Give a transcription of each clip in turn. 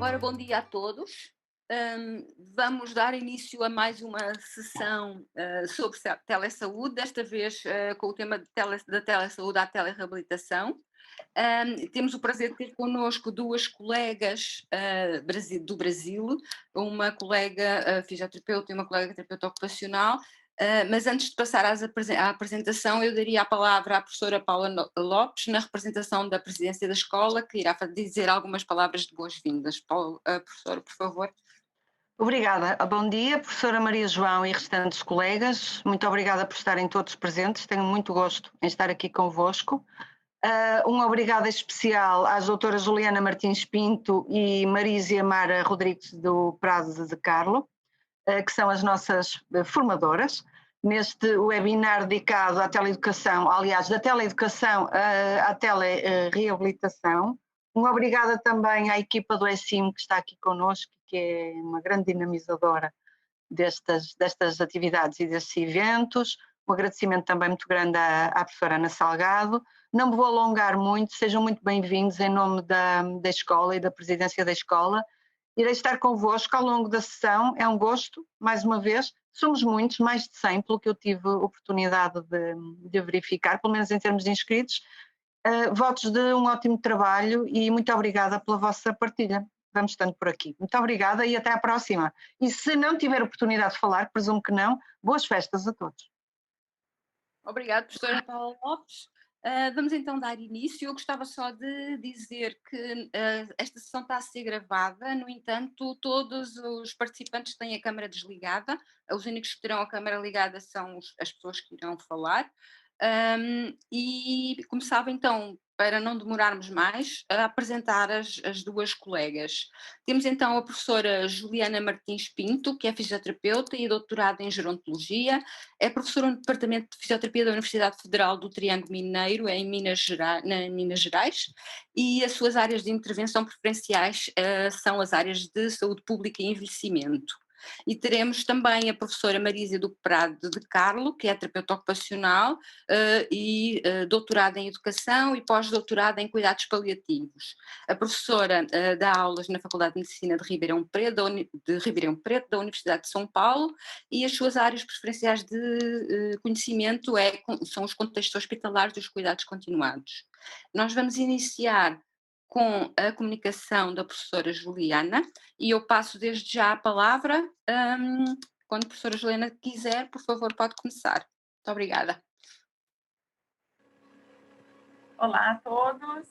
Ora, bom dia a todos. Vamos dar início a mais uma sessão sobre telesaúde, desta vez com o tema da telesaúde à telereabilitação. Temos o prazer de ter connosco duas colegas do Brasil, uma colega fisioterapeuta e uma colega terapeuta ocupacional. Mas antes de passar à apresentação, eu daria a palavra à professora Paula Lopes, na representação da presidência da escola, que irá dizer algumas palavras de boas-vindas. Professora, por favor. Obrigada. Bom dia, professora Maria João e restantes colegas. Muito obrigada por estarem todos presentes. Tenho muito gosto em estar aqui convosco. Um obrigada especial às doutoras Juliana Martins Pinto e Marísia Mara Rodrigues do Prado de Carlo, que são as nossas formadoras, neste webinar dedicado à teleeducação, aliás, da teleeducação à telereabilitação. Obrigada também à equipa do ESIM que está aqui connosco, que é uma grande dinamizadora destas atividades e destes eventos. Um agradecimento também muito grande à professora Ana Salgado. Não me vou alongar muito, sejam muito bem-vindos em nome da escola e da presidência da escola. Irei estar convosco ao longo da sessão, é um gosto, mais uma vez. Somos muitos, mais de 100, pelo que eu tive oportunidade de verificar, pelo menos em termos de inscritos. Votos de um ótimo trabalho e muito obrigada pela vossa partilha. Vamos estando por aqui. Muito obrigada e até à próxima. E se não tiver oportunidade de falar, presumo que não, boas festas a todos. Obrigada, professora Paula Lopes. Vamos então dar início. Eu gostava só de dizer que esta sessão está a ser gravada, no entanto, todos os participantes têm a câmara desligada, os únicos que terão a câmara ligada são as pessoas que irão falar. E começava então, para não demorarmos mais, a apresentar as duas colegas. Temos então a professora Juliana Martins Pinto, que é fisioterapeuta e doutorada em gerontologia, é professora no Departamento de Fisioterapia da Universidade Federal do Triângulo Mineiro, em Minas Gerais, e as suas áreas de intervenção preferenciais são as áreas de saúde pública e envelhecimento. E teremos também a professora Marísia do Prado de Carlo, que é terapeuta ocupacional e doutorada em educação e pós-doutorada em cuidados paliativos. A professora dá aulas na Faculdade de Medicina de Ribeirão Preto, da Universidade de São Paulo, e as suas áreas preferenciais de conhecimento são os contextos hospitalares dos cuidados continuados. Nós vamos iniciar com a comunicação da professora Juliana, e eu passo desde já a palavra. Quando a professora Juliana quiser, por favor, pode começar. Muito obrigada. Olá a todos,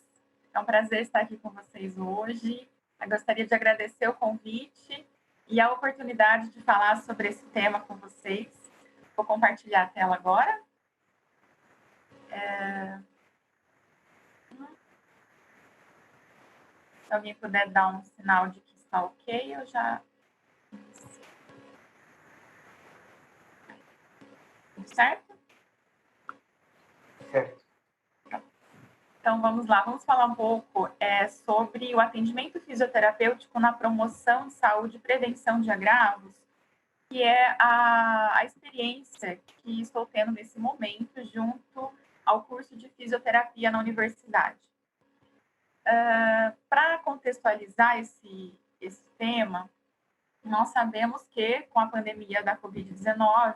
é um prazer estar aqui com vocês hoje. Eu gostaria de agradecer o convite e a oportunidade de falar sobre esse tema com vocês. Vou compartilhar a tela agora. Se alguém puder dar um sinal de que está ok, eu já inicio. Tudo certo? Certo. Então, vamos lá, vamos falar um pouco sobre o atendimento fisioterapêutico na promoção de saúde e prevenção de agravos, que é a experiência que estou tendo nesse momento junto ao curso de fisioterapia na universidade. Para contextualizar esse tema, nós sabemos que com a pandemia da Covid-19,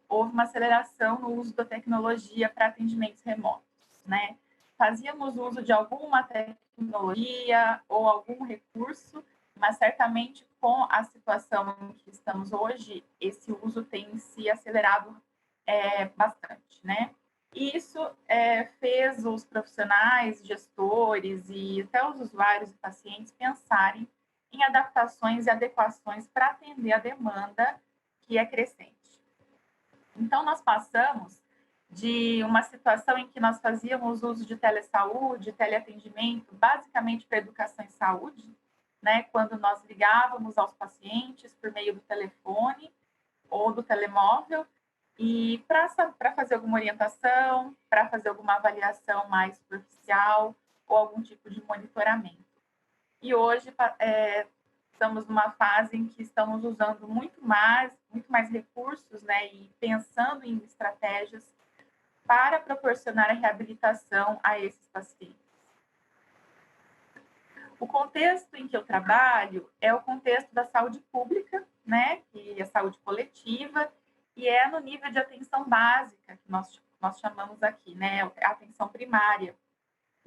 houve uma aceleração no uso da tecnologia para atendimentos remotos, né? Fazíamos uso de alguma tecnologia ou algum recurso, mas certamente com a situação em que estamos hoje, esse uso tem se acelerado bastante, né? E isso fez os profissionais, gestores e até os usuários e pacientes pensarem em adaptações e adequações para atender a demanda que é crescente. Então, nós passamos de uma situação em que nós fazíamos uso de telesaúde, teleatendimento, basicamente para educação e saúde, né, quando nós ligávamos aos pacientes por meio do telefone ou do telemóvel, e para fazer alguma orientação, para fazer alguma avaliação mais superficial ou algum tipo de monitoramento. E hoje estamos numa fase em que estamos usando muito mais recursos, né, e pensando em estratégias para proporcionar a reabilitação a esses pacientes. O contexto em que eu trabalho é o contexto da saúde pública, né, que é a saúde coletiva, e é no nível de atenção básica, que nós chamamos aqui, né, a atenção primária,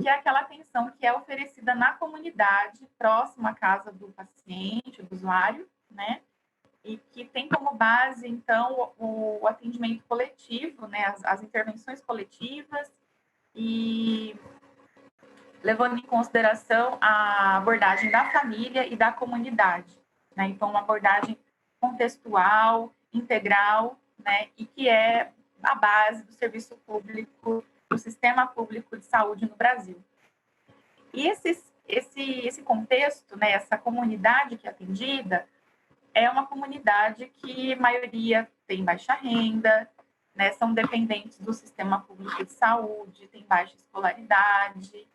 que é aquela atenção que é oferecida na comunidade, próximo à casa do paciente, do usuário, né, e que tem como base, então, o atendimento coletivo, né, as intervenções coletivas, e levando em consideração a abordagem da família e da comunidade, né? Então, uma abordagem contextual, integral, né? E que é a base do serviço público, do sistema público de saúde no Brasil. E esse contexto, né? Essa comunidade que é atendida é uma comunidade que a maioria tem baixa renda, né? São dependentes do sistema público de saúde, tem baixa escolaridade,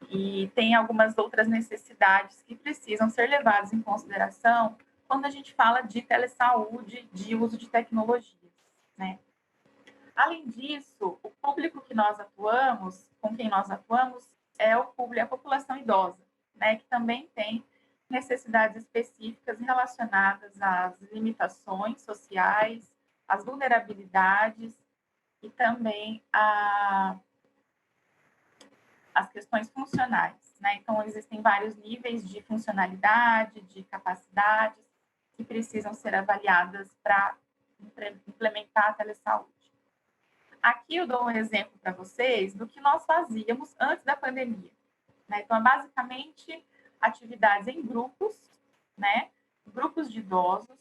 e tem algumas outras necessidades que precisam ser levadas em consideração quando a gente fala de telesaúde, de uso de tecnologias, né? Além disso, o público que nós atuamos, com quem nós atuamos, é o público, a população idosa, né? Que também tem necessidades específicas relacionadas às limitações sociais, às vulnerabilidades e também as questões funcionais, né? Então, existem vários níveis de funcionalidade, de capacidades que precisam ser avaliadas para implementar a telesaúde. Aqui eu dou um exemplo para vocês do que nós fazíamos antes da pandemia, né? Então, basicamente, atividades em grupos, né? Grupos de idosos,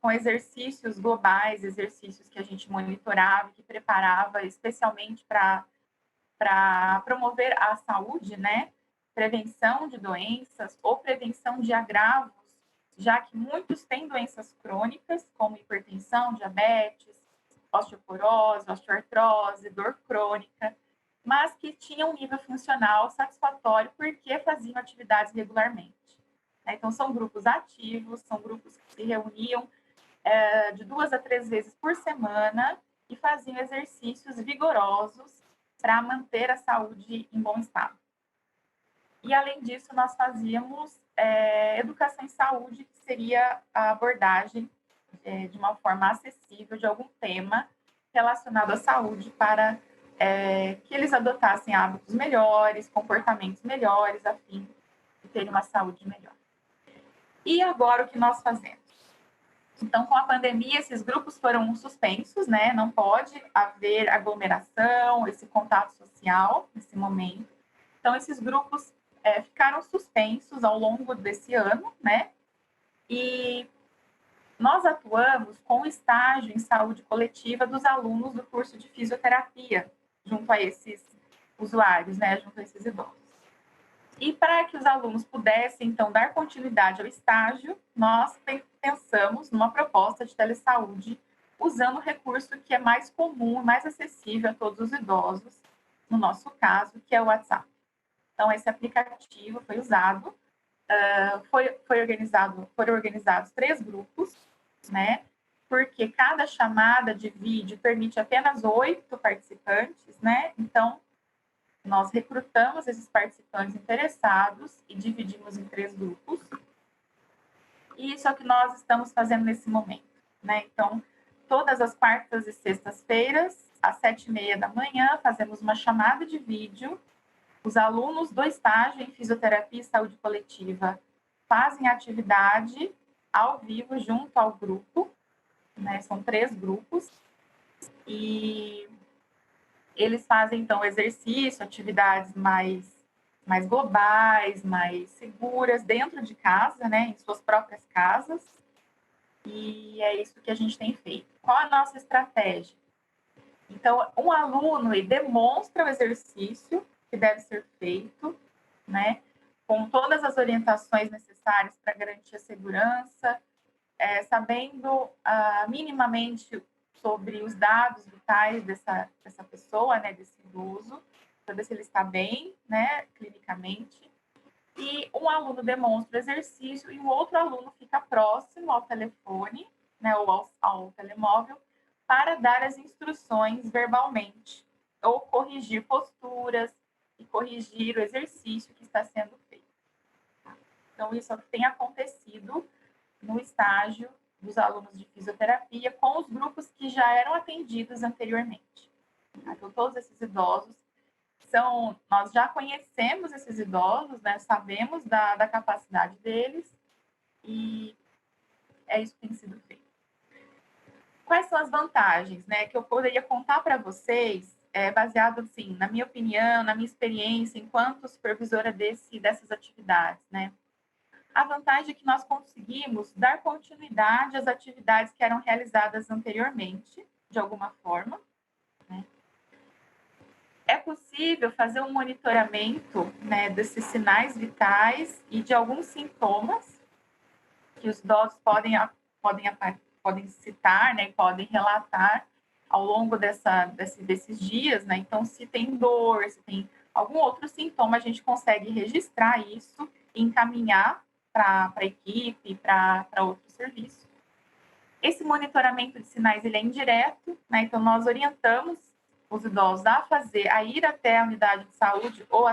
com exercícios globais, exercícios que a gente monitorava, que preparava especialmente para promover a saúde, né? Prevenção de doenças ou prevenção de agravos, já que muitos têm doenças crônicas, como hipertensão, diabetes, osteoporose, osteoartrose, dor crônica, mas que tinham um nível funcional satisfatório porque faziam atividades regularmente. Então, são grupos ativos, são grupos que se reuniam de 2 a 3 vezes por semana e faziam exercícios vigorosos para manter a saúde em bom estado. E, além disso, nós fazíamos educação em saúde, que seria a abordagem de uma forma acessível de algum tema relacionado à saúde para que eles adotassem hábitos melhores, comportamentos melhores, a fim de terem uma saúde melhor. E agora o que nós fazemos? Então, com a pandemia, esses grupos foram suspensos, né? Não pode haver aglomeração, esse contato social nesse momento. Então, esses grupos ficaram suspensos ao longo desse ano, né? E nós atuamos com o estágio em saúde coletiva dos alunos do curso de fisioterapia, junto a esses usuários, né? Junto a esses idosos. E para que os alunos pudessem, então, dar continuidade ao estágio, nós pensamos numa proposta de telesaúde usando o recurso que é mais comum, mais acessível a todos os idosos, no nosso caso, que é o WhatsApp. Então, esse aplicativo foi usado, foram organizados 3 grupos, né? Porque cada chamada de vídeo permite apenas 8 participantes, né? Então, nós recrutamos esses participantes interessados e dividimos em 3 grupos. E isso é o que nós estamos fazendo nesse momento, né? Então, todas as quartas e sextas-feiras, às 7h30 da manhã, fazemos uma chamada de vídeo. Os alunos do estágio em fisioterapia e saúde coletiva fazem atividade ao vivo junto ao grupo, né? São 3 grupos. E eles fazem, então, exercício, atividades mais globais, mais seguras, dentro de casa, né, em suas próprias casas. E é isso que a gente tem feito. Qual a nossa estratégia? Então, um aluno ele demonstra o exercício que deve ser feito, né, com todas as orientações necessárias para garantir a segurança, sabendo minimamente sobre os dados vitais dessa pessoa, né, desse idoso, para ver se ele está bem, né, clinicamente. E um aluno demonstra o exercício e o outro aluno fica próximo ao telefone, né, ou ao telemóvel, para dar as instruções verbalmente, ou corrigir posturas, e corrigir o exercício que está sendo feito. Então, isso é o que tem acontecido no estágio dos alunos de fisioterapia com os grupos que já eram atendidos anteriormente. Então, todos esses idosos nós já conhecemos esses idosos, né? Sabemos da capacidade deles e é isso que tem sido feito. Quais são as vantagens, né, que eu poderia contar para vocês, baseado, assim, na minha opinião, na minha experiência enquanto supervisora dessas atividades, né? A vantagem é que nós conseguimos dar continuidade às atividades que eram realizadas anteriormente, de alguma forma, né? É possível fazer um monitoramento, né, desses sinais vitais e de alguns sintomas que os idosos podem citar, né, podem relatar ao longo desses dias, né? Então, se tem dor, se tem algum outro sintoma, a gente consegue registrar isso e encaminhar para a equipe, para outro serviço. Esse monitoramento de sinais ele é indireto, né? Então, nós orientamos os idosos a ir até a unidade de saúde ou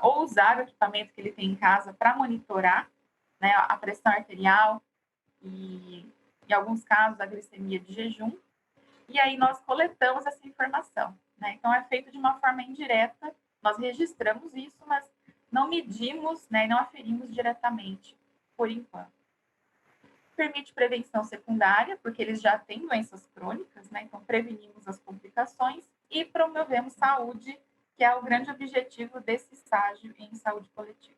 ou usar o equipamento que ele tem em casa para monitorar, né, a pressão arterial e, em alguns casos, a glicemia de jejum. E aí nós coletamos essa informação, né? Então, é feito de uma forma indireta, nós registramos isso, mas não medimos, né, e não aferimos diretamente, por enquanto. Permite prevenção secundária, porque eles já têm doenças crônicas, né? Então, prevenimos as complicações e promovemos saúde, que é o grande objetivo desse estágio em saúde coletiva.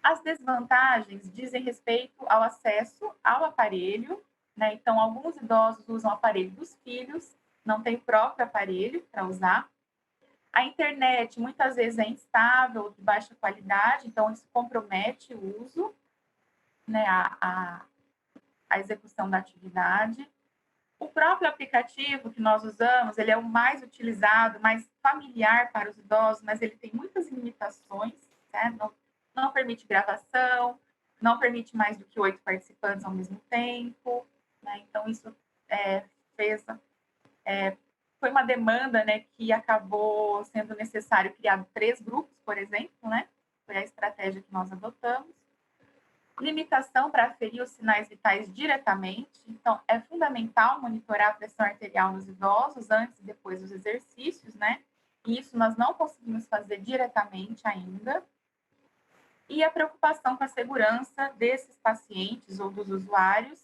As desvantagens dizem respeito ao acesso ao aparelho, né? Então, alguns idosos usam o aparelho dos filhos, não tem o próprio aparelho para usar. A internet, muitas vezes, é instável, de baixa qualidade, então isso compromete o uso, né? A execução da atividade. O próprio aplicativo que nós usamos, ele é o mais utilizado, mais familiar para os idosos, mas ele tem muitas limitações, né? Não permite gravação, não permite mais do que 8 participantes ao mesmo tempo, né? Então, isso foi uma demanda, né, que acabou sendo necessário criar 3 grupos, por exemplo, né? Foi a estratégia que nós adotamos. Limitação para aferir os sinais vitais diretamente. Então, é fundamental monitorar a pressão arterial nos idosos antes e depois dos exercícios, né? E isso nós não conseguimos fazer diretamente ainda. E a preocupação com a segurança desses pacientes ou dos usuários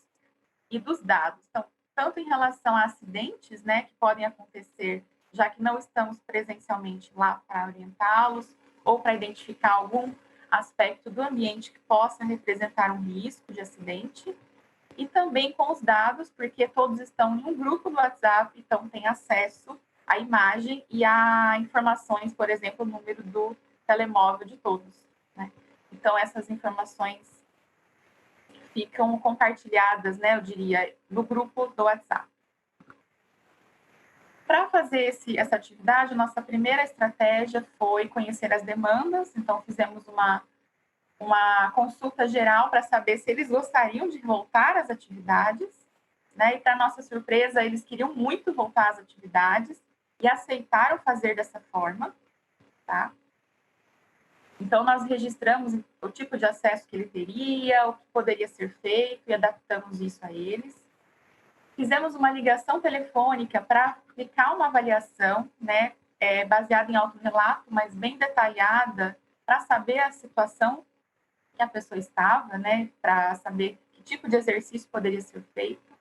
e dos dados. Então, tanto em relação a acidentes, né, que podem acontecer, já que não estamos presencialmente lá para orientá-los ou para identificar algum aspecto do ambiente que possa representar um risco de acidente, e também com os dados, porque todos estão em um grupo do WhatsApp, então tem acesso à imagem e a informações, por exemplo, o número do telemóvel de todos, né? Então, essas informações ficam compartilhadas, né, eu diria, no grupo do WhatsApp. Para fazer essa atividade, nossa primeira estratégia foi conhecer as demandas, então fizemos uma consulta geral para saber se eles gostariam de voltar às atividades, né? E, para nossa surpresa, eles queriam muito voltar às atividades e aceitaram fazer dessa forma, tá? Então, nós registramos o tipo de acesso que ele teria, o que poderia ser feito e adaptamos isso a eles. Fizemos uma ligação telefônica para aplicar uma avaliação, né, baseada em autorrelato, mas bem detalhada, para saber a situação que a pessoa estava, né, para saber que tipo de exercício poderia ser feito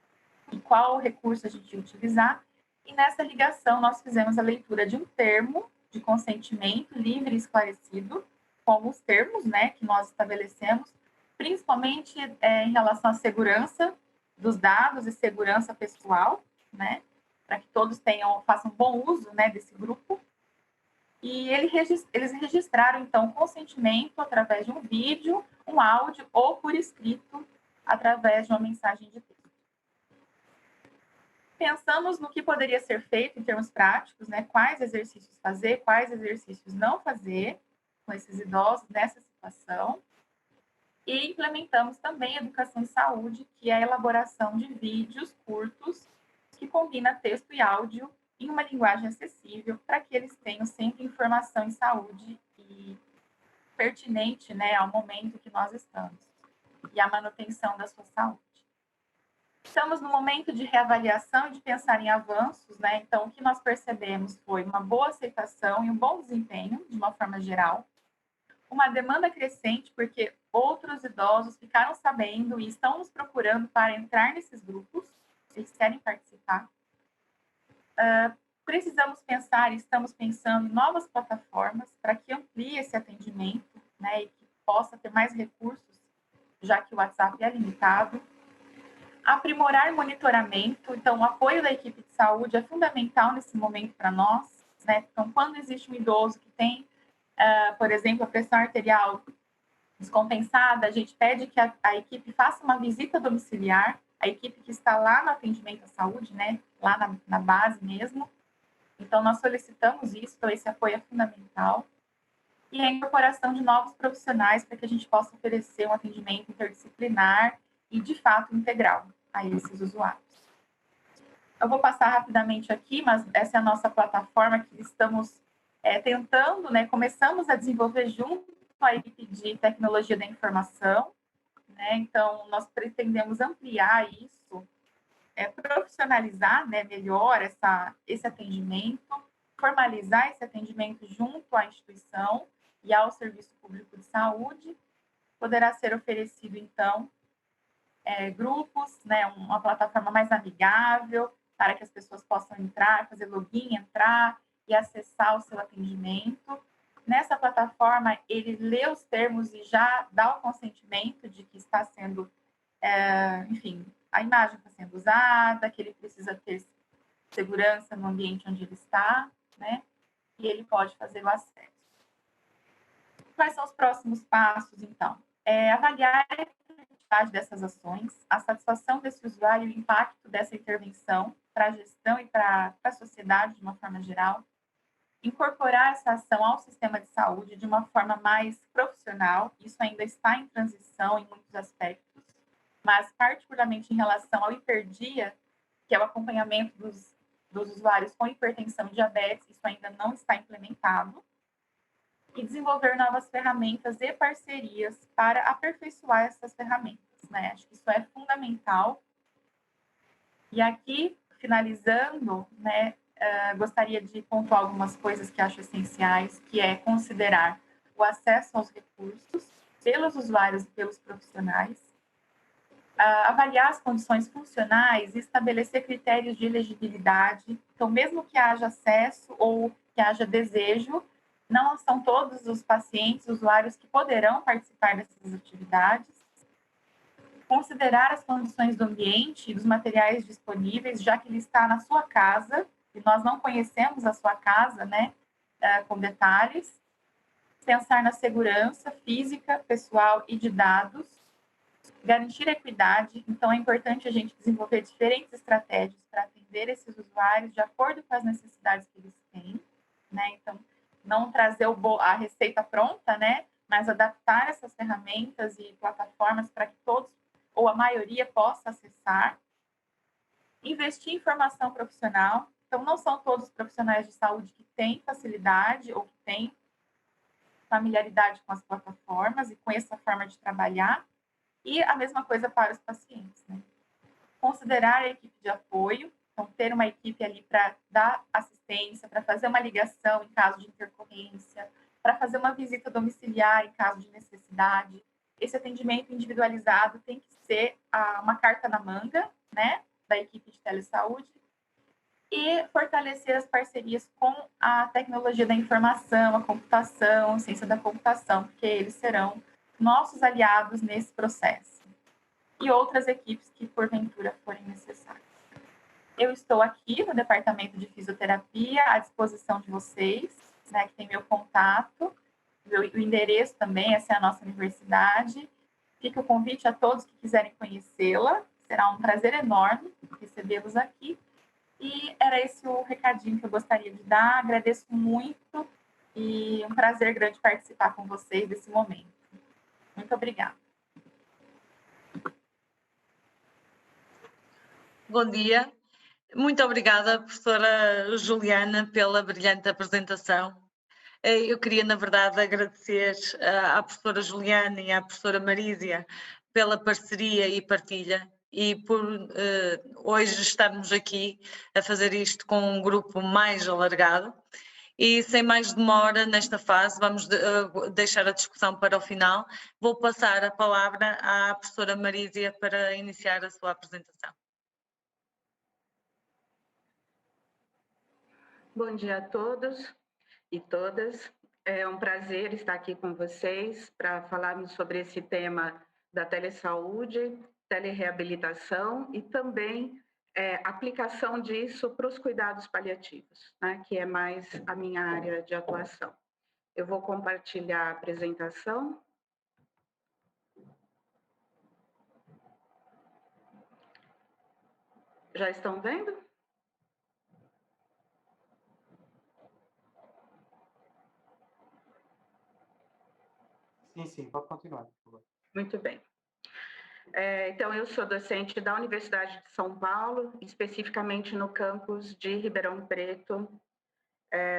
e qual recurso a gente ia utilizar. E nessa ligação, nós fizemos a leitura de um termo de consentimento livre e esclarecido, com alguns termos, né, que nós estabelecemos, principalmente em relação à segurança dos dados e segurança pessoal, né, para que todos façam bom uso, né, desse grupo. E eles registraram, então, consentimento através de um vídeo, um áudio ou por escrito, através de uma mensagem de texto. Pensamos no que poderia ser feito em termos práticos, né, quais exercícios fazer, quais exercícios não fazer com esses idosos nessa situação. E implementamos também a educação em saúde, que é a elaboração de vídeos curtos que combina texto e áudio em uma linguagem acessível, para que eles tenham sempre informação em saúde e pertinente, né, ao momento que nós estamos e à manutenção da sua saúde. Estamos no momento de reavaliação e de pensar em avanços, né? Então, o que nós percebemos foi uma boa aceitação e um bom desempenho, de uma forma geral, uma demanda crescente, porque outros idosos ficaram sabendo e estão nos procurando para entrar nesses grupos, eles querem participar. Precisamos pensar e estamos pensando em novas plataformas para que amplie esse atendimento, né, e que possa ter mais recursos, já que o WhatsApp é limitado. Aprimorar monitoramento, então o apoio da equipe de saúde é fundamental nesse momento para nós, né? Então, quando existe um idoso que tem, por exemplo, a pressão arterial descompensada, a gente pede que a equipe faça uma visita domiciliar, a equipe que está lá no atendimento à saúde, né? Lá na base mesmo. Então, nós solicitamos isso, então esse apoio é fundamental. E a incorporação de novos profissionais para que a gente possa oferecer um atendimento interdisciplinar e, de fato, integral a esses usuários. Eu vou passar rapidamente aqui, mas essa é a nossa plataforma que estamos tentando, né? Começamos a desenvolver junto com a equipe de tecnologia da informação, né? Então, nós pretendemos ampliar isso, profissionalizar, né, melhor esse atendimento, formalizar esse atendimento junto à instituição e ao Serviço Público de Saúde. Poderá ser oferecido, então, grupos, né, uma plataforma mais amigável, para que as pessoas possam entrar, fazer login, entrar e acessar o seu atendimento. Nessa plataforma, ele lê os termos e já dá o consentimento de que está sendo, enfim, a imagem está sendo usada, que ele precisa ter segurança no ambiente onde ele está, né? E ele pode fazer o acesso. Quais são os próximos passos, então? Avaliar a efetividade dessas ações, a satisfação desse usuário e o impacto dessa intervenção para a gestão e para a sociedade de uma forma geral. Incorporar essa ação ao sistema de saúde de uma forma mais profissional, isso ainda está em transição em muitos aspectos, mas particularmente em relação ao hiperdia, que é o acompanhamento dos usuários com hipertensão e diabetes, isso ainda não está implementado. E desenvolver novas ferramentas e parcerias para aperfeiçoar essas ferramentas, né? Acho que isso é fundamental. E aqui, finalizando, né, gostaria de pontuar algumas coisas que acho essenciais, que é considerar o acesso aos recursos pelos usuários e pelos profissionais, avaliar as condições funcionais e estabelecer critérios de elegibilidade. Então, mesmo que haja acesso ou que haja desejo, não são todos os pacientes, usuários que poderão participar dessas atividades. Considerar as condições do ambiente e dos materiais disponíveis, já que ele está na sua casa, e nós não conhecemos a sua casa, né, com detalhes. Pensar na segurança física, pessoal e de dados. Garantir a equidade, então é importante a gente desenvolver diferentes estratégias para atender esses usuários de acordo com as necessidades que eles têm, né? Então, não trazer a receita pronta, né? Mas adaptar essas ferramentas e plataformas para que todos, ou a maioria, possa acessar. Investir em formação profissional, então não são todos os profissionais de saúde que têm facilidade ou que têm familiaridade com as plataformas e com essa forma de trabalhar. E a mesma coisa para os pacientes, né? Considerar a equipe de apoio, então ter uma equipe ali para dar assistência, para fazer uma ligação em caso de intercorrência, para fazer uma visita domiciliar em caso de necessidade. Esse atendimento individualizado tem que ser uma carta na manga, né, da equipe de telesaúde, e fortalecer as parcerias com a tecnologia da informação, a computação, a ciência da computação, porque eles serão nossos aliados nesse processo, e outras equipes que, porventura, forem necessárias. Eu estou aqui no Departamento de Fisioterapia, à disposição de vocês, né, que tem meu contato, o endereço também, essa é a nossa universidade. Fica o convite a todos que quiserem conhecê-la, será um prazer enorme recebê-los aqui. E era esse o recadinho que eu gostaria de dar, agradeço muito e um prazer grande participar com vocês desse momento. Muito obrigada. Bom dia. Muito obrigada, professora Juliana, pela brilhante apresentação. Eu queria, na verdade, agradecer à professora Juliana e à professora Marísia pela parceria e partilha e por hoje estarmos aqui a fazer isto com um grupo mais alargado. E sem mais demora nesta fase, vamos deixar a discussão para o final. Vou passar a palavra à professora Marísia para iniciar a sua apresentação. Bom dia a todos e todas. É um prazer estar aqui com vocês para falarmos sobre esse tema da telesaúde, telereabilitação e também aplicação disso para os cuidados paliativos, né, que é mais a minha área de atuação. Eu vou compartilhar a apresentação. Já estão vendo? Sim, pode continuar, por favor. Muito bem. Então, eu sou docente da Universidade de São Paulo, especificamente no campus de Ribeirão Preto,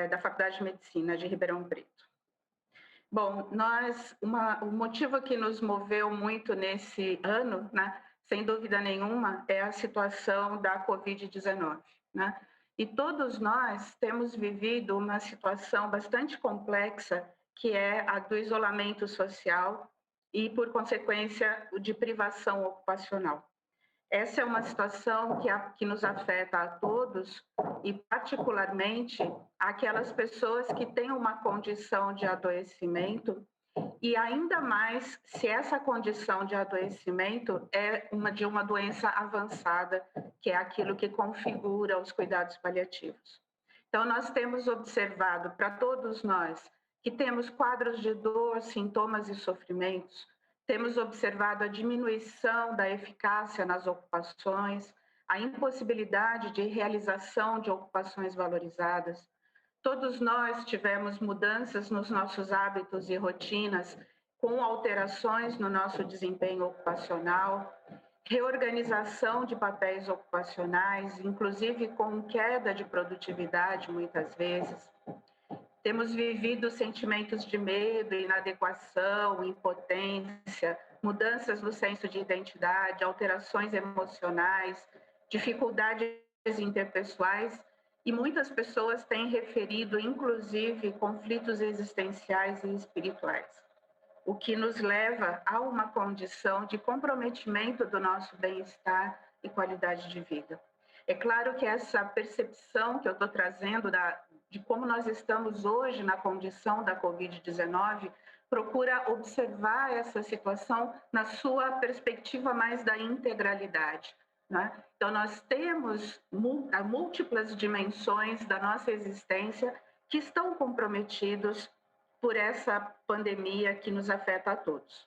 da Faculdade de Medicina de Ribeirão Preto. Bom, o motivo que nos moveu muito nesse ano, né, sem dúvida nenhuma, é a situação da Covid-19, né? E todos nós temos vivido uma situação bastante complexa, que é a do isolamento social e, por consequência, de privação ocupacional. Essa é uma situação que nos afeta a todos e, particularmente, aquelas pessoas que têm uma condição de adoecimento e, ainda mais, se essa condição de adoecimento é de uma doença avançada, que é aquilo que configura os cuidados paliativos. Então, nós temos observado, para todos nós, que temos quadros de dor, sintomas e sofrimentos, temos observado a diminuição da eficácia nas ocupações, a impossibilidade de realização de ocupações valorizadas. Todos nós tivemos mudanças nos nossos hábitos e rotinas, com alterações no nosso desempenho ocupacional, reorganização de papéis ocupacionais, inclusive com queda de produtividade, muitas vezes. Temos vivido sentimentos de medo, inadequação, impotência, mudanças no senso de identidade, alterações emocionais, dificuldades interpessoais, e muitas pessoas têm referido, inclusive, conflitos existenciais e espirituais, o que nos leva a uma condição de comprometimento do nosso bem-estar e qualidade de vida. É claro que essa percepção que eu estou trazendo de como nós estamos hoje na condição da Covid-19 procura observar essa situação na sua perspectiva mais da integralidade, né? Então, nós temos múltiplas dimensões da nossa existência que estão comprometidos por essa pandemia que nos afeta a todos.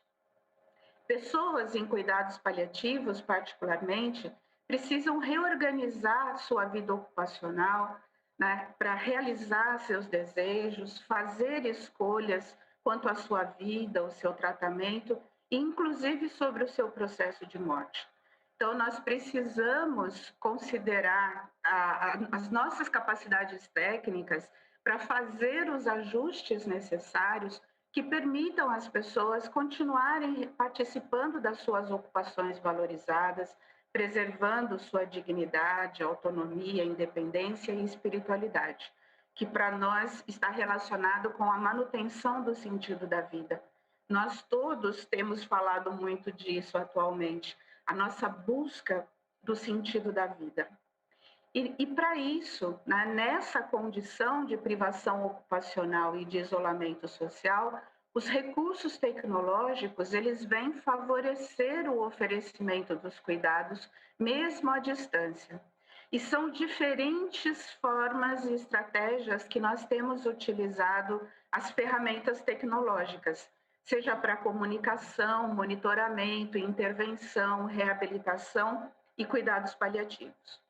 Pessoas em cuidados paliativos, particularmente, precisam reorganizar sua vida ocupacional, né, para realizar seus desejos, fazer escolhas quanto à sua vida, o seu tratamento, inclusive sobre o seu processo de morte. Então, nós precisamos considerar as nossas capacidades técnicas para fazer os ajustes necessários que permitam às pessoas continuarem participando das suas ocupações valorizadas, preservando sua dignidade, autonomia, independência e espiritualidade, que para nós está relacionado com a manutenção do sentido da vida. Nós todos temos falado muito disso atualmente, a nossa busca do sentido da vida. E para isso, né, nessa condição de privação ocupacional e de isolamento social, os recursos tecnológicos, eles vêm favorecer o oferecimento dos cuidados, mesmo à distância. E são diferentes formas e estratégias que nós temos utilizado as ferramentas tecnológicas, seja para comunicação, monitoramento, intervenção, reabilitação e cuidados paliativos.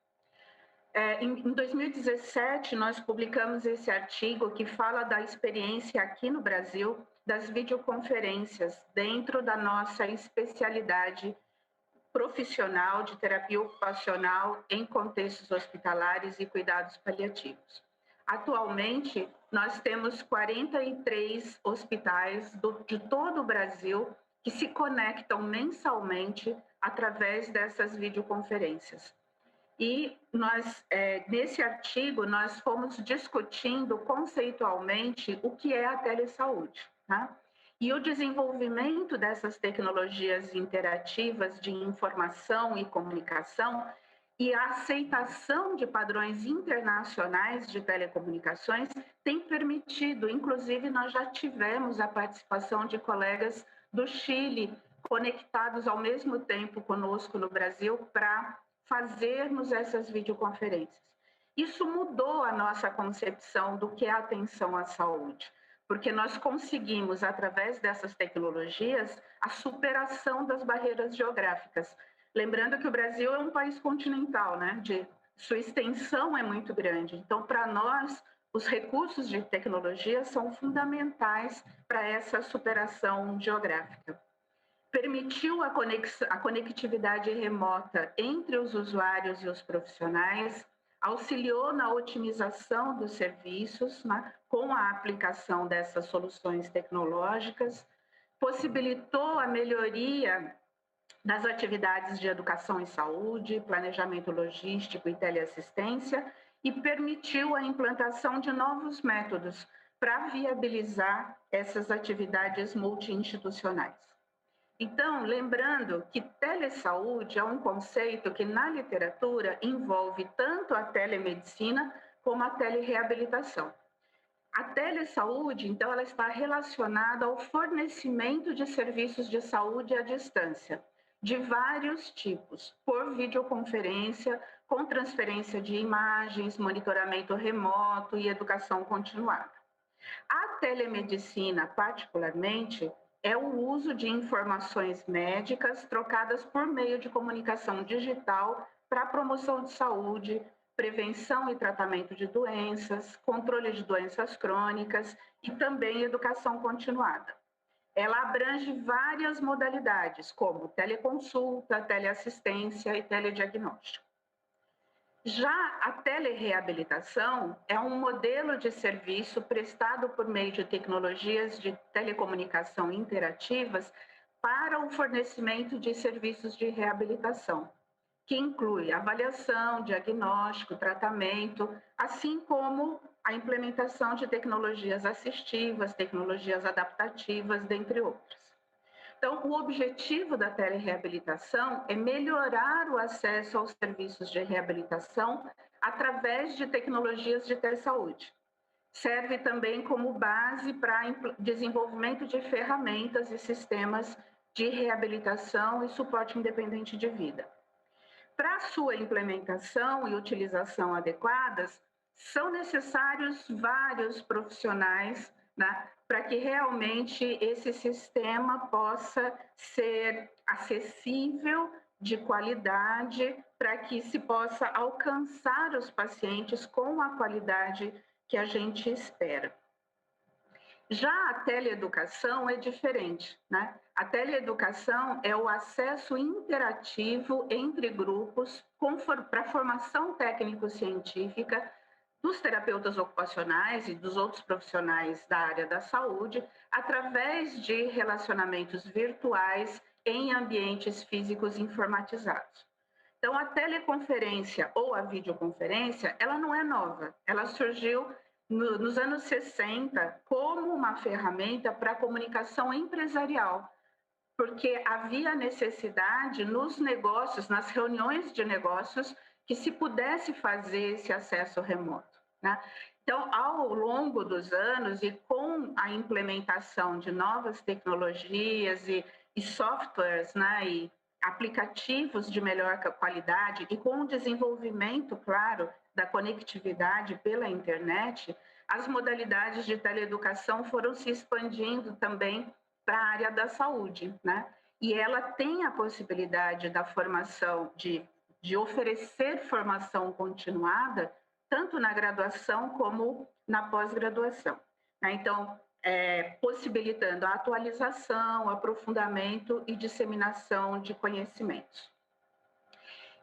Em 2017, nós publicamos esse artigo que fala da experiência aqui no Brasil das videoconferências dentro da nossa especialidade profissional de terapia ocupacional em contextos hospitalares e cuidados paliativos. Atualmente, nós temos 43 hospitais de todo o Brasil que se conectam mensalmente através dessas videoconferências. E nós, nesse artigo, nós fomos discutindo conceitualmente o que é a telesaúde, tá? E o desenvolvimento dessas tecnologias interativas de informação e comunicação e a aceitação de padrões internacionais de telecomunicações tem permitido, inclusive nós já tivemos a participação de colegas do Chile conectados ao mesmo tempo conosco no Brasil para fazermos essas videoconferências. Isso mudou a nossa concepção do que é atenção à saúde, porque nós conseguimos, através dessas tecnologias, a superação das barreiras geográficas. Lembrando que o Brasil é um país continental, né? Sua extensão é muito grande. Então, para nós, os recursos de tecnologia são fundamentais para essa superação geográfica. Permitiu a conectividade remota entre os usuários e os profissionais, auxiliou na otimização dos serviços, né, com a aplicação dessas soluções tecnológicas, possibilitou a melhoria das atividades de educação e saúde, planejamento logístico e teleassistência, e permitiu a implantação de novos métodos para viabilizar essas atividades multi-institucionais. Então, lembrando que telesaúde é um conceito que na literatura envolve tanto a telemedicina como a telereabilitação. A telesaúde, então, ela está relacionada ao fornecimento de serviços de saúde à distância, de vários tipos, por videoconferência, com transferência de imagens, monitoramento remoto e educação continuada. A telemedicina, particularmente, é o uso de informações médicas trocadas por meio de comunicação digital para a promoção de saúde, prevenção e tratamento de doenças, controle de doenças crônicas e também educação continuada. Ela abrange várias modalidades, como teleconsulta, teleassistência e telediagnóstico. Já a telereabilitação é um modelo de serviço prestado por meio de tecnologias de telecomunicação interativas para o fornecimento de serviços de reabilitação, que inclui avaliação, diagnóstico, tratamento, assim como a implementação de tecnologias assistivas, tecnologias adaptativas, dentre outras. Então, o objetivo da telereabilitação é melhorar o acesso aos serviços de reabilitação através de tecnologias de telesaúde. Serve também como base para desenvolvimento de ferramentas e sistemas de reabilitação e suporte independente de vida. Para sua implementação e utilização adequadas, são necessários vários profissionais, né, para que realmente esse sistema possa ser acessível, de qualidade, para que se possa alcançar os pacientes com a qualidade que a gente espera. Já a teleeducação é diferente, né? A teleeducação é o acesso interativo entre grupos para formação técnico-científica dos terapeutas ocupacionais e dos outros profissionais da área da saúde, através de relacionamentos virtuais em ambientes físicos informatizados. Então, a teleconferência ou a videoconferência, ela não é nova, ela surgiu nos anos 60 como uma ferramenta para a comunicação empresarial, porque havia necessidade nos negócios, nas reuniões de negócios, que se pudesse fazer esse acesso remoto, né? Então, ao longo dos anos e com a implementação de novas tecnologias e softwares, né, e aplicativos de melhor qualidade e com o desenvolvimento, claro, da conectividade pela internet, as modalidades de teleeducação foram se expandindo também para a área da saúde, né? E ela tem a possibilidade da formação de oferecer formação continuada, tanto na graduação como na pós-graduação, né? Então, possibilitando a atualização, aprofundamento e disseminação de conhecimentos.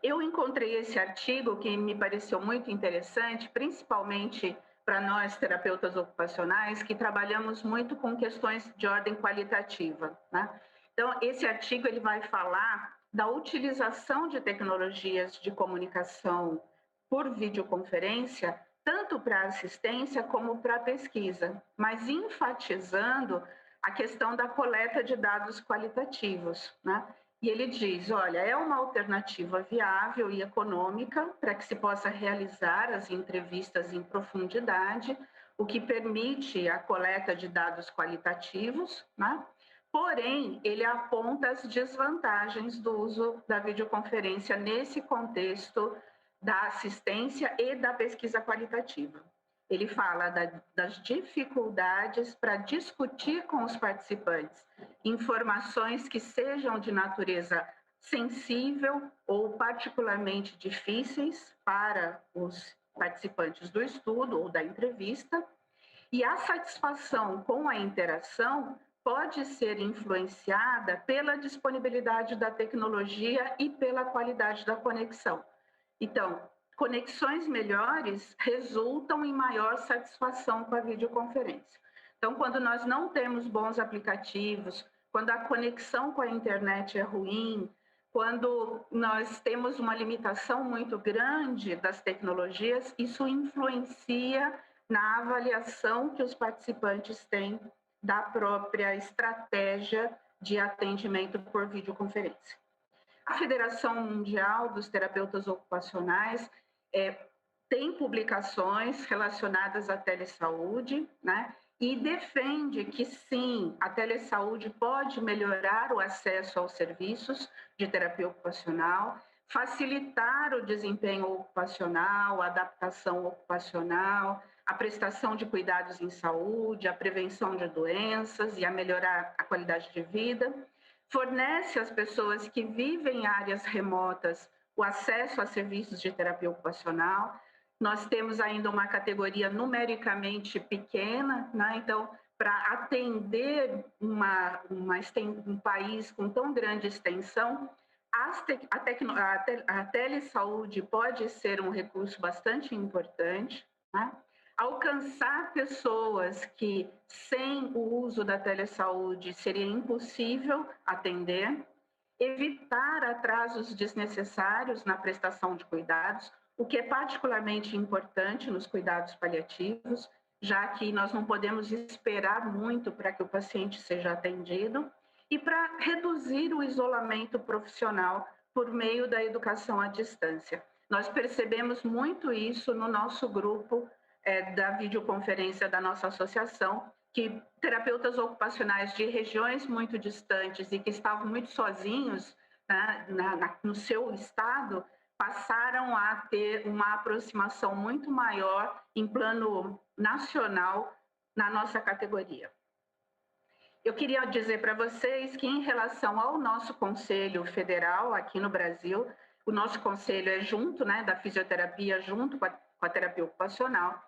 Eu encontrei esse artigo que me pareceu muito interessante, principalmente para nós terapeutas ocupacionais que trabalhamos muito com questões de ordem qualitativa, né? Então, esse artigo ele vai falar da utilização de tecnologias de comunicação por videoconferência, tanto para assistência como para pesquisa, mas enfatizando a questão da coleta de dados qualitativos, né? E ele diz, olha, é uma alternativa viável e econômica para que se possa realizar as entrevistas em profundidade, o que permite a coleta de dados qualitativos, né? Porém, ele aponta as desvantagens do uso da videoconferência nesse contexto da assistência e da pesquisa qualitativa. Ele fala das dificuldades para discutir com os participantes informações que sejam de natureza sensível ou particularmente difíceis para os participantes do estudo ou da entrevista, e a satisfação com a interação pode ser influenciada pela disponibilidade da tecnologia e pela qualidade da conexão. Então, conexões melhores resultam em maior satisfação com a videoconferência. Então, quando nós não temos bons aplicativos, quando a conexão com a internet é ruim, quando nós temos uma limitação muito grande das tecnologias, isso influencia na avaliação que os participantes têm da própria estratégia de atendimento por videoconferência. A Federação Mundial dos Terapeutas Ocupacionais tem publicações relacionadas à telesaúde, né? E defende que sim, a telesaúde pode melhorar o acesso aos serviços de terapia ocupacional, facilitar o desempenho ocupacional, a adaptação ocupacional, a prestação de cuidados em saúde, a prevenção de doenças e a melhorar a qualidade de vida. Fornece às pessoas que vivem em áreas remotas o acesso a serviços de terapia ocupacional. Nós temos ainda uma categoria numericamente pequena, né? Então, para atender um país com tão grande extensão, a telesaúde pode ser um recurso bastante importante, né? Alcançar pessoas que, sem o uso da telesaúde, seria impossível atender, evitar atrasos desnecessários na prestação de cuidados, o que é particularmente importante nos cuidados paliativos, já que nós não podemos esperar muito para que o paciente seja atendido, e para reduzir o isolamento profissional por meio da educação à distância. Nós percebemos muito isso no nosso grupo da videoconferência da nossa associação, que terapeutas ocupacionais de regiões muito distantes e que estavam muito sozinhos, né, no seu estado, passaram a ter uma aproximação muito maior em plano nacional na nossa categoria. Eu queria dizer para vocês que, em relação ao nosso Conselho Federal aqui no Brasil, o nosso conselho é junto, né, da fisioterapia, junto com a terapia ocupacional.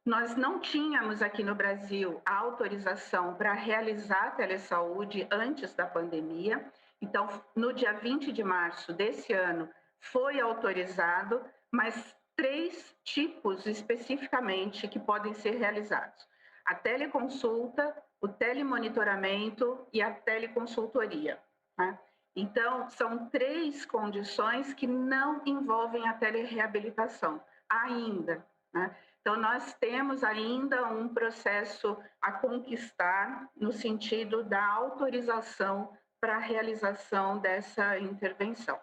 Nós não tínhamos aqui no Brasil a autorização para realizar a telesaúde antes da pandemia. Então, no dia 20 de março desse ano, foi autorizado, mas 3 tipos especificamente que podem ser realizados: a teleconsulta, o telemonitoramento e a teleconsultoria, né? Então, são 3 condições que não envolvem a telereabilitação ainda, né? Então, nós temos ainda um processo a conquistar no sentido da autorização para a realização dessa intervenção.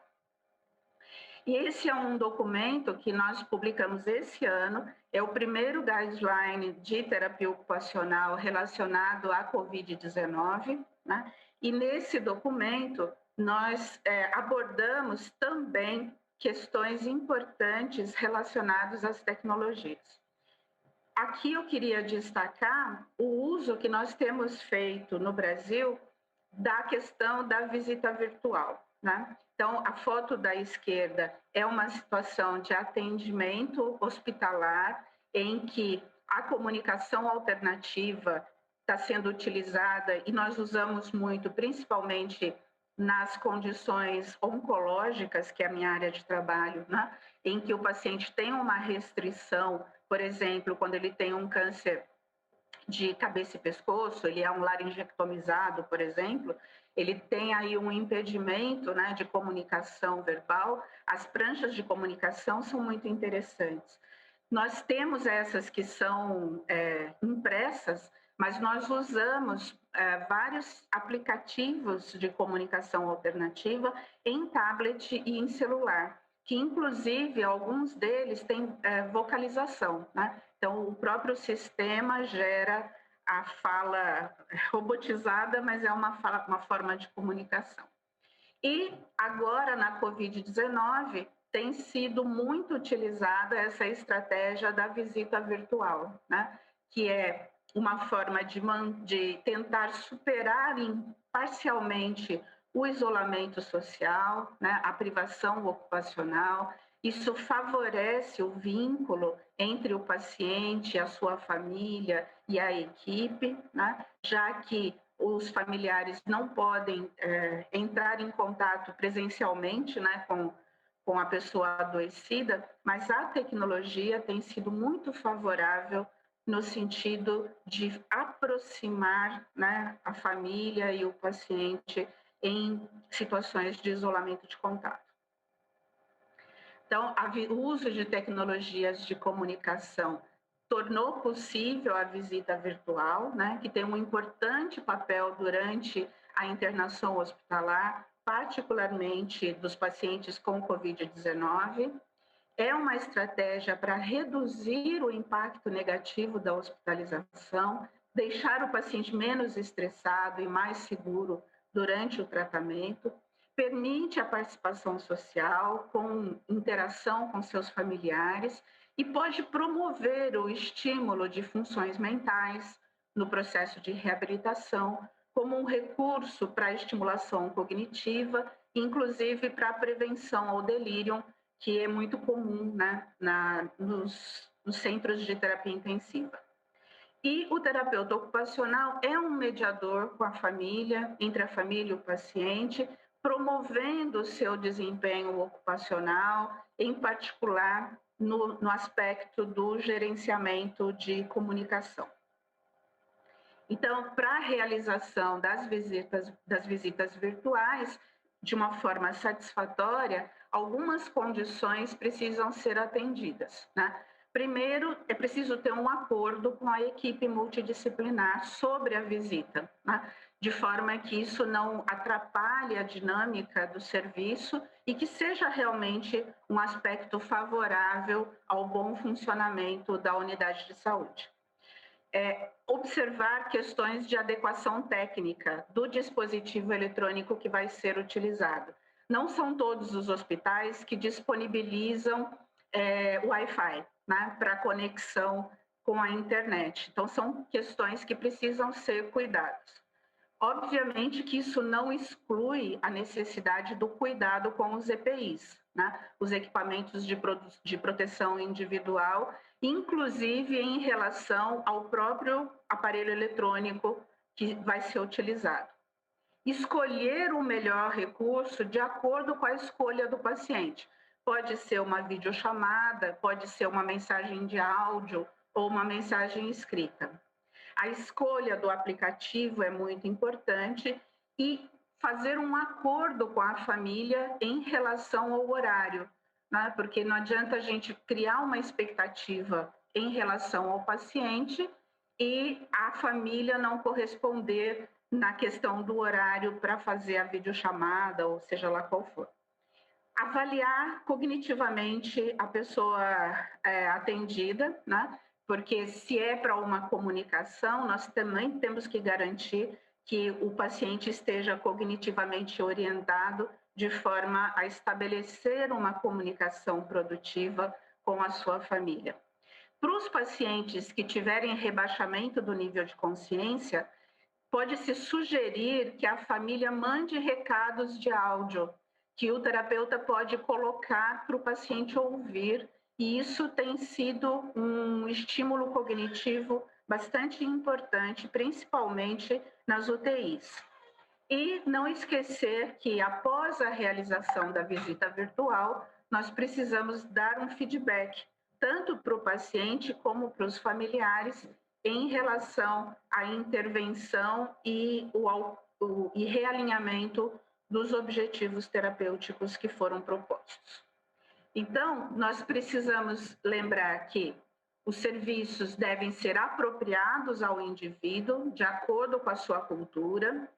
E esse é um documento que nós publicamos esse ano, é o primeiro guideline de terapia ocupacional relacionado à Covid-19, né? E nesse documento nós abordamos também questões importantes relacionadas às tecnologias. Aqui eu queria destacar o uso que nós temos feito no Brasil da questão da visita virtual, né? Então, a foto da esquerda é uma situação de atendimento hospitalar em que a comunicação alternativa está sendo utilizada e nós usamos muito, principalmente nas condições oncológicas, que é a minha área de trabalho, né? Em que o paciente tem uma restrição, por exemplo, quando ele tem um câncer de cabeça e pescoço, ele é um laringectomizado, por exemplo, ele tem aí um impedimento, né, de comunicação verbal. As pranchas de comunicação são muito interessantes. Nós temos essas que são impressas, mas nós usamos vários aplicativos de comunicação alternativa em tablet e em celular, que inclusive alguns deles têm vocalização, né? Então, o próprio sistema gera a fala robotizada, mas é uma forma de comunicação. E agora, na Covid-19, tem sido muito utilizada essa estratégia da visita virtual, né? Que é uma forma de tentar superar parcialmente o isolamento social, né? A privação ocupacional. Isso favorece o vínculo entre o paciente, a sua família e a equipe, né? Já que os familiares não podem entrar em contato presencialmente, né, com a pessoa adoecida, mas a tecnologia tem sido muito favorável no sentido de aproximar, né, a família e o paciente em situações de isolamento de contato. Então, o uso de tecnologias de comunicação tornou possível a visita virtual, né, que tem um importante papel durante a internação hospitalar, particularmente dos pacientes com Covid-19. É uma estratégia para reduzir o impacto negativo da hospitalização, deixar o paciente menos estressado e mais seguro durante o tratamento, permite a participação social com interação com seus familiares e pode promover o estímulo de funções mentais no processo de reabilitação, como um recurso para a estimulação cognitiva, inclusive para a prevenção ao delírio, que é muito comum, né, nos centros de terapia intensiva. E o terapeuta ocupacional é um mediador com a família, entre a família e o paciente, promovendo o seu desempenho ocupacional, em particular no aspecto do gerenciamento de comunicação. Então, para a realização das visitas virtuais, de uma forma satisfatória, algumas condições precisam ser atendidas, né? Primeiro, é preciso ter um acordo com a equipe multidisciplinar sobre a visita, né? De forma que isso não atrapalhe a dinâmica do serviço e que seja realmente um aspecto favorável ao bom funcionamento da unidade de saúde. Observar questões de adequação técnica do dispositivo eletrônico que vai ser utilizado. Não são todos os hospitais que disponibilizam Wi-Fi, né, para conexão com a internet. Então, são questões que precisam ser cuidadas. Obviamente que isso não exclui a necessidade do cuidado com os EPIs, né? Os equipamentos de proteção individual, inclusive em relação ao próprio aparelho eletrônico que vai ser utilizado. Escolher o melhor recurso de acordo com a escolha do paciente. Pode ser uma videochamada, pode ser uma mensagem de áudio ou uma mensagem escrita. A escolha do aplicativo é muito importante e fazer um acordo com a família em relação ao horário, né? Porque não adianta a gente criar uma expectativa em relação ao paciente e a família não corresponder na questão do horário para fazer a videochamada, ou seja lá qual for. Avaliar cognitivamente a pessoa atendida, né? Porque se é para uma comunicação, nós também temos que garantir que o paciente esteja cognitivamente orientado de forma a estabelecer uma comunicação produtiva com a sua família. Para os pacientes que tiverem rebaixamento do nível de consciência, pode-se sugerir que a família mande recados de áudio, que o terapeuta pode colocar para o paciente ouvir, e isso tem sido um estímulo cognitivo bastante importante, principalmente nas UTIs. E não esquecer que, após a realização da visita virtual, nós precisamos dar um feedback, tanto para o paciente como para os familiares, em relação à intervenção e realinhamento dos objetivos terapêuticos que foram propostos. Então, nós precisamos lembrar que os serviços devem ser apropriados ao indivíduo, de acordo com a sua cultura,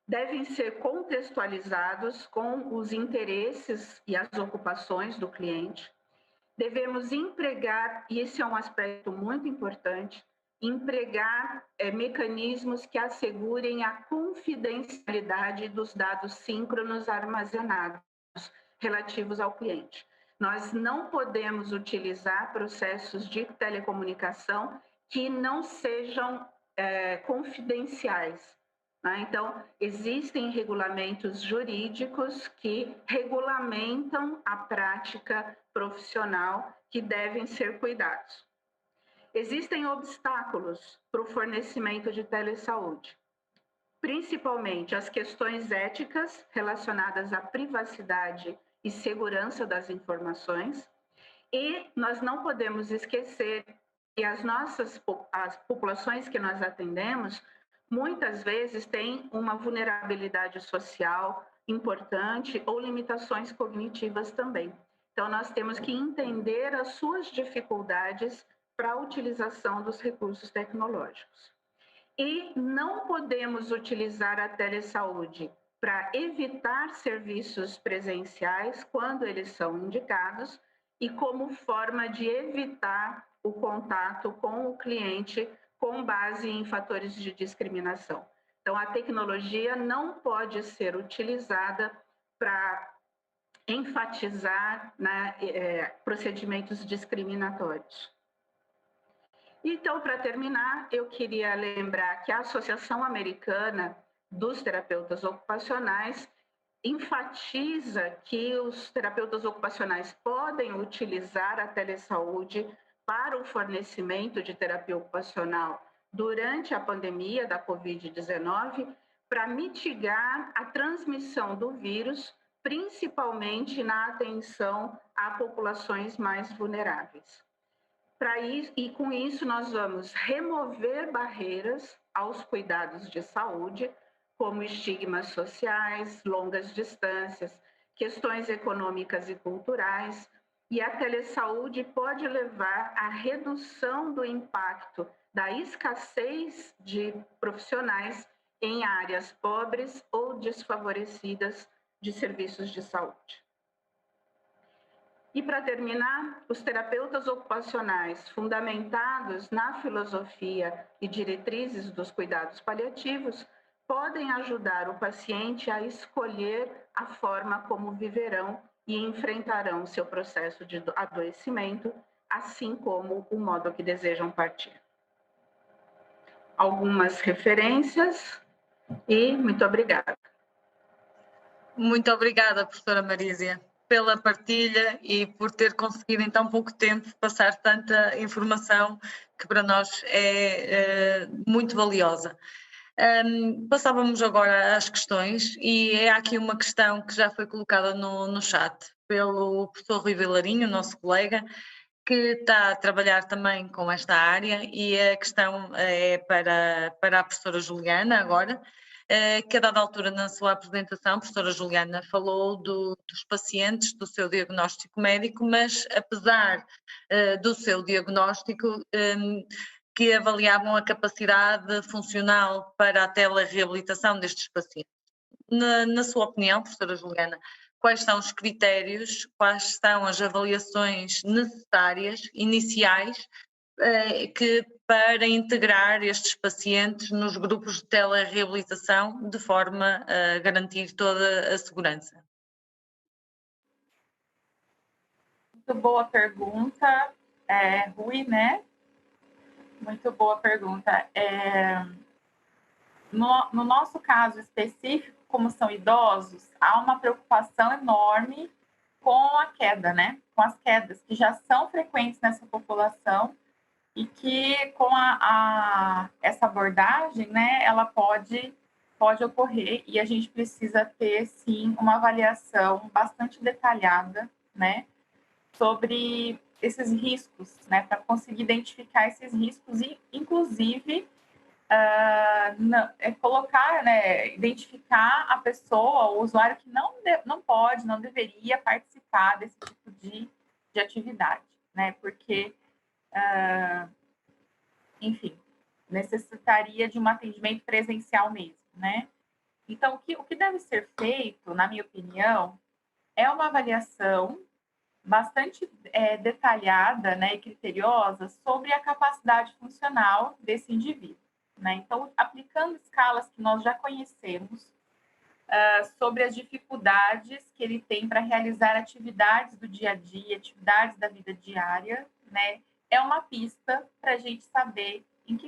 devem ser contextualizados com os interesses e as ocupações do cliente. Devemos empregar, e esse é um aspecto muito importante, empregar mecanismos que assegurem a confidencialidade dos dados síncronos armazenados relativos ao cliente. Nós não podemos utilizar processos de telecomunicação que não sejam confidenciais. Então, existem regulamentos jurídicos que regulamentam a prática profissional que devem ser cuidados. Existem obstáculos para o fornecimento de telesaúde, principalmente as questões éticas relacionadas à privacidade e segurança das informações, e nós não podemos esquecer que as populações que nós atendemos muitas vezes têm uma vulnerabilidade social importante ou limitações cognitivas também. Então, nós temos que entender as suas dificuldades para a utilização dos recursos tecnológicos. E não podemos utilizar a telesaúde para evitar serviços presenciais quando eles são indicados e como forma de evitar o contato com o cliente com base em fatores de discriminação. Então, a tecnologia não pode ser utilizada para enfatizar procedimentos discriminatórios. Então, para terminar, eu queria lembrar que a Associação Americana dos Terapeutas Ocupacionais enfatiza que os terapeutas ocupacionais podem utilizar a telesaúde para o fornecimento de terapia ocupacional durante a pandemia da Covid-19 para mitigar a transmissão do vírus, principalmente na atenção a populações mais vulneráveis. E com isso nós vamos remover barreiras aos cuidados de saúde, como estigmas sociais, longas distâncias, questões econômicas e culturais, e a telesaúde pode levar à redução do impacto da escassez de profissionais em áreas pobres ou desfavorecidas de serviços de saúde. E, para terminar, os terapeutas ocupacionais fundamentados na filosofia e diretrizes dos cuidados paliativos podem ajudar o paciente a escolher a forma como viverão e enfrentarão seu processo de adoecimento, assim como o modo que desejam partir. Algumas referências e muito obrigada. Muito obrigada, professora Marísia, pela partilha e por ter conseguido em tão pouco tempo passar tanta informação que para nós é muito valiosa. Passávamos agora às questões e é aqui uma questão que já foi colocada no chat pelo professor Rui Vilarinho, nosso colega, que está a trabalhar também com esta área, e a questão é para a professora Juliana agora, que a dada altura na sua apresentação, a professora Juliana falou dos pacientes, do seu diagnóstico médico, mas apesar do seu diagnóstico, que avaliavam a capacidade funcional para a telereabilitação destes pacientes. Na sua opinião, professora Juliana, quais são os critérios, quais são as avaliações necessárias, iniciais, para integrar estes pacientes nos grupos de telereabilitação de forma a garantir toda a segurança? Muito boa pergunta, Rui, né? Muito boa pergunta. No nosso caso específico, como são idosos, há uma preocupação enorme com a queda, né? Com as quedas, que já são frequentes nessa população e que com essa abordagem, né, ela pode pode ocorrer e a gente precisa ter, sim, uma avaliação bastante detalhada, né, sobre esses riscos, né, para conseguir identificar esses riscos e, inclusive, colocar, né, identificar a pessoa, o usuário que não pode, não deveria participar desse tipo de atividade, né, porque, enfim, necessitaria de um atendimento presencial mesmo, né. Então, o que deve ser feito, na minha opinião, é uma avaliação bastante detalhada, né, e criteriosa sobre a capacidade funcional desse indivíduo, né? Então, aplicando escalas que nós já conhecemos sobre as dificuldades que ele tem para realizar atividades do dia a dia, atividades da vida diária, né? É uma pista para a gente saber em que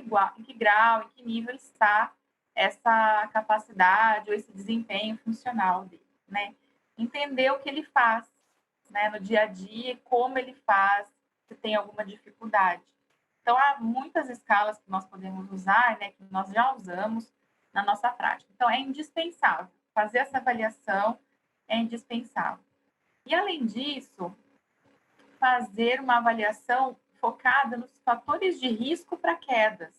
grau, em que nível está essa capacidade ou esse desempenho funcional dele, né? Entender o que ele faz, né, no dia a dia, como ele faz, se tem alguma dificuldade. Então, há muitas escalas que nós podemos usar, né, que nós já usamos na nossa prática. Então, é indispensável. Fazer essa avaliação é indispensável. E, além disso, fazer uma avaliação focada nos fatores de risco para quedas,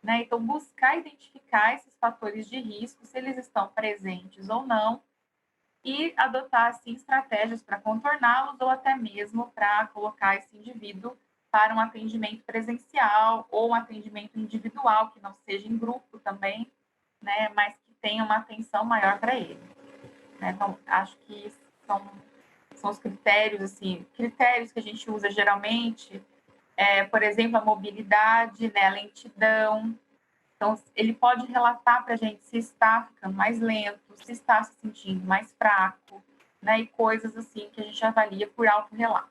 né? Então, buscar identificar esses fatores de risco, se eles estão presentes ou não, e adotar, assim, estratégias para contorná-los ou até mesmo para colocar esse indivíduo para um atendimento presencial ou um atendimento individual, que não seja em grupo também, né, mas que tenha uma atenção maior para ele. Né? Então, acho que são os critérios, assim, critérios que a gente usa geralmente, por exemplo, a mobilidade, né, a lentidão. Então, ele pode relatar para a gente se está ficando mais lento, se está se sentindo mais fraco, né? E coisas assim que a gente avalia por autorrelato.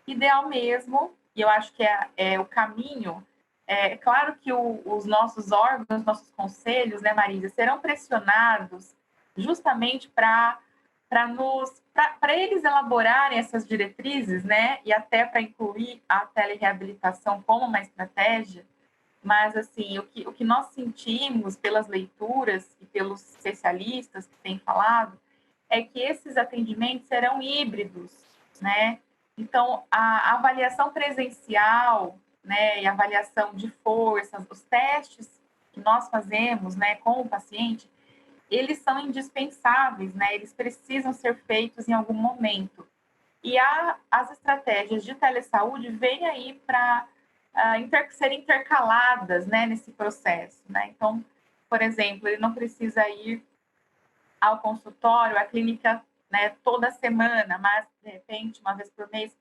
Ideal mesmo, e eu acho que é o caminho, é claro que os nossos órgãos, nossos conselhos, né, Marisa, serão pressionados justamente para eles elaborarem essas diretrizes, né? E até para incluir a telereabilitação como uma estratégia. Mas, assim, o que nós sentimos pelas leituras e pelos especialistas que têm falado é que esses atendimentos serão híbridos, né? Então, a avaliação presencial, né, e a avaliação de forças, os testes que nós fazemos, né, com o paciente, eles são indispensáveis, né? Eles precisam ser feitos em algum momento. E as estratégias de telesaúde vêm aí para ser intercaladas, né, nesse processo, né? Então, por exemplo, ele não precisa ir ao consultório, à clínica, né, toda semana, mas, de repente, uma vez por mês,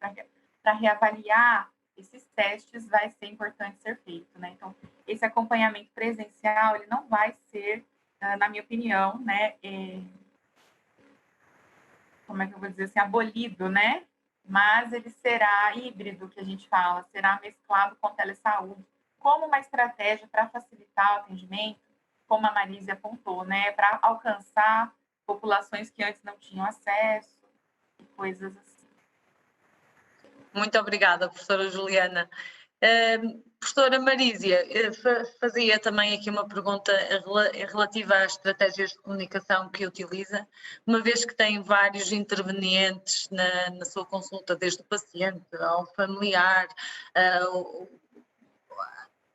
para reavaliar esses testes, vai ser importante ser feito, né? Então, esse acompanhamento presencial, ele não vai ser, na minha opinião, né, como é que eu vou dizer assim, abolido, né? Mas ele será híbrido, que a gente fala, será mesclado com telesaúde, como uma estratégia para facilitar o atendimento, como a Marise apontou, né? Para alcançar populações que antes não tinham acesso, e coisas assim. Muito obrigada, professora Juliana. Professora Marísia, fazia também aqui uma pergunta relativa às estratégias de comunicação que utiliza, uma vez que tem vários intervenientes na sua consulta, desde o paciente ao familiar,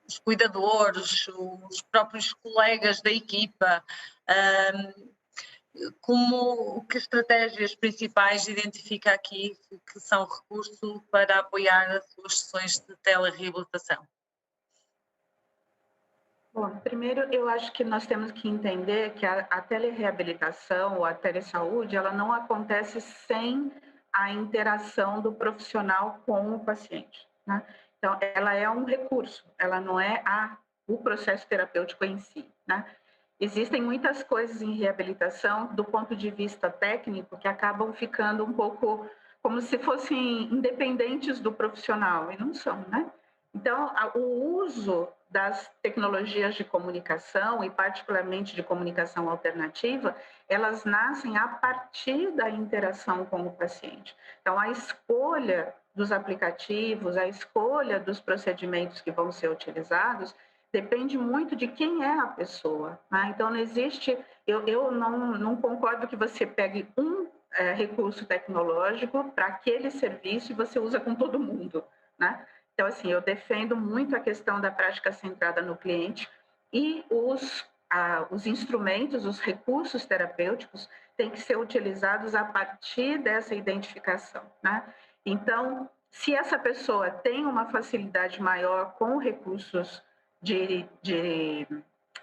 os cuidadores, os próprios colegas da equipa. Que estratégias principais identifica aqui que são recurso para apoiar as suas sessões de telereabilitação? Bom, primeiro eu acho que nós temos que entender que a telereabilitação ou a telesaúde, ela não acontece sem a interação do profissional com o paciente, né? Então, ela é um recurso, ela não é o processo terapêutico em si, né? Existem muitas coisas em reabilitação, do ponto de vista técnico, que acabam ficando um pouco como se fossem independentes do profissional, e não são, né? Então, o uso das tecnologias de comunicação, e particularmente de comunicação alternativa, elas nascem a partir da interação com o paciente. Então, a escolha dos aplicativos, a escolha dos procedimentos que vão ser utilizados, depende muito de quem é a pessoa, né? Então, não existe... Eu não concordo que você pegue um recurso tecnológico para aquele serviço e você usa com todo mundo, né? Então, assim, eu defendo muito a questão da prática centrada no cliente e os instrumentos, os recursos terapêuticos têm que ser utilizados a partir dessa identificação, né? Então, se essa pessoa tem uma facilidade maior com recursos de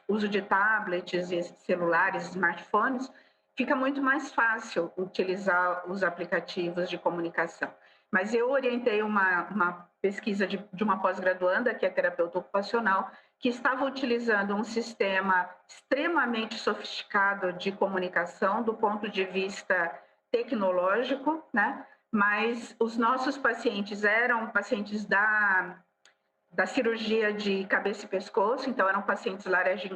uso de tablets e celulares, smartphones, fica muito mais fácil utilizar os aplicativos de comunicação. Mas eu orientei uma pesquisa de uma pós-graduanda, que é terapeuta ocupacional, que estava utilizando um sistema extremamente sofisticado de comunicação do ponto de vista tecnológico, né? Mas os nossos pacientes eram pacientes da cirurgia de cabeça e pescoço, então eram pacientes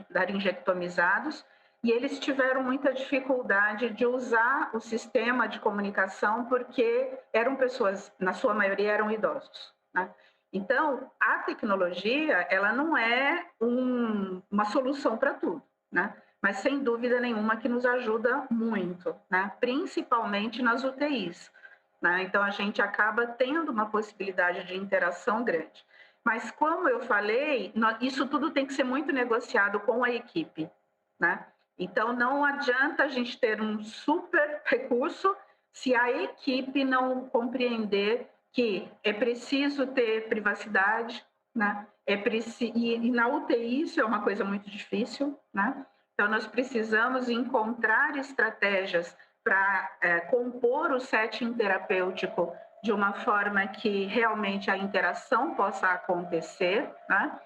laringectomizados, e eles tiveram muita dificuldade de usar o sistema de comunicação porque eram pessoas, na sua maioria, eram idosos, né? Então, a tecnologia, ela não é uma solução para tudo, né? Mas, sem dúvida nenhuma, que nos ajuda muito, né? Principalmente nas UTIs, né? Então, a gente acaba tendo uma possibilidade de interação grande. Mas, como eu falei, isso tudo tem que ser muito negociado com a equipe, né? Então, não adianta a gente ter um super recurso se a equipe não compreender que é preciso ter privacidade, né? E na UTI isso é uma coisa muito difícil, né? Então, nós precisamos encontrar estratégias para compor o setting terapêutico de uma forma que realmente a interação possa acontecer, né?